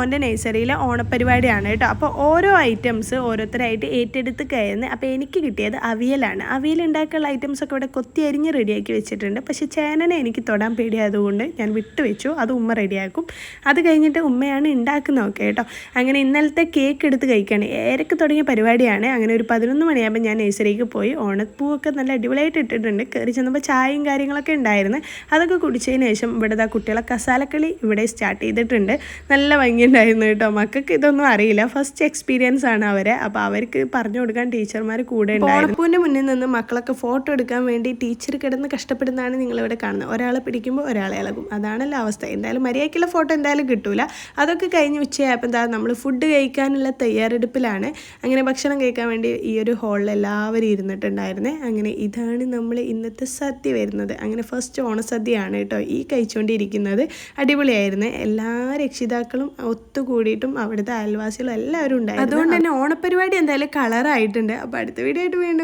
മോൻ്റെ നഴ്സറിയിലെ ഓണപ്പരിപാടിയാണ് കേട്ടോ. അപ്പോൾ ഓരോ ഐറ്റംസ് ഓരോരുത്തരായിട്ട് ഏറ്റെടുത്ത് കയറുന്നത്. അപ്പോൾ എനിക്ക് കിട്ടിയത് അവിയലാണ്. അവിയൽ ഉണ്ടാക്കാനുള്ള ഐറ്റംസൊക്കെ ഇവിടെ കൊത്തി അരിഞ്ഞ് റെഡിയാക്കി വെച്ചിട്ടുണ്ട്. പക്ഷേ ചേനനെ എനിക്ക് തൊടാൻ പേടിയായതുകൊണ്ട് ഞാൻ വിട്ടുവെച്ചു. അത് ഉമ്മ റെഡിയാക്കും. അത് കഴിഞ്ഞിട്ട് ഉമ്മയാണ് ഉണ്ടാക്കുന്നതൊക്കെ കേട്ടോ. അങ്ങനെ ഇന്നലത്തെ കേക്ക് എടുത്ത് കഴിക്കുകയാണ്. ഏരക്ക് തുടങ്ങിയ പരിപാടിയാണ്. അങ്ങനെ ഒരു 11 മണിയാകുമ്പോൾ ഞാൻ നഴ്സറിക്ക് പോയി. ഓണപ്പൂവൊക്കെ നല്ല അടിപൊളിയായിട്ട് ഇട്ടിട്ടുണ്ട്. കയറി ചെന്നപ്പോൾ ചായയും കാര്യങ്ങളൊക്കെ ഉണ്ടായിരുന്നു. അതൊക്കെ കുടിച്ചതിന് ശേഷം ഇവിടെ കുട്ടികളെ കസാലക്കളി ഇവിടെ സ്റ്റാർട്ട് ചെയ്തിട്ടുണ്ട്. നല്ല ഭംഗിയുണ്ടായിരുന്നു കേട്ടോ. മക്കൾക്ക് ഇതൊന്നും അറിയില്ല, ഫസ്റ്റ് എക്സ്പീരിയൻസ് ആണ് അവരെ. അപ്പോൾ അവർക്ക് പറഞ്ഞു കൊടുക്കാൻ ടീച്ചർമാർ കൂടെ ഉണ്ടായിരുന്നു. ഓണപ്പൂവിൻ്റെ മുന്നിൽ നിന്ന് മക്കളൊക്കെ ഫോട്ടോ എടുക്കാൻ വേണ്ടി ടീച്ചർ കിടന്ന് കഷ്ടപ്പെടുന്നതാണ് നിങ്ങളിവിടെ കാണുന്നത്. ഒരാളെ പിടിക്കുമ്പോൾ ഒരാളെ ഇളകും, അതാണല്ലോ അവസ്ഥ. എന്തായാലും മര്യാദയ്ക്കുള്ള ഫോട്ടോ എന്തായാലും കിട്ടൂല. അതൊക്കെ കഴിഞ്ഞ് ഉച്ചയായപ്പോൾ എന്താ നമ്മൾ ഫുഡ് കഴിക്കാനുള്ള തയ്യാറെടുപ്പിലാണ്. അങ്ങനെ ഭക്ഷണം കഴിക്കാൻ വേണ്ടി ഈ ഒരു ഹാളിൽ എല്ലാവരും ഇരുന്നിട്ടുണ്ടായിരുന്നേ. അങ്ങനെ ഇതാണ് നമ്മൾ ഇന്നത്തെ സദ്യ വരുന്നത്. അങ്ങനെ ഫസ്റ്റ് ഓണസദ്യയാണ് കേട്ടോ ഈ കഴിച്ചുകൊണ്ടിരിക്കുന്നത്. അടിപൊളിയായിരുന്നു. എല്ലാ രക്ഷിതാക്കളും ഒത്തുകൂടിയിട്ടും അവിടുത്തെ അയൽവാസികളും എല്ലാവരും ഉണ്ടായിരുന്നു. അതുകൊണ്ട് തന്നെ ഓണപ്പരിപാടി എന്തായാലും കളറായിട്ടുണ്ട്. അപ്പോൾ അടുത്ത വീഡിയോ ആയിട്ട് വീണ്ടും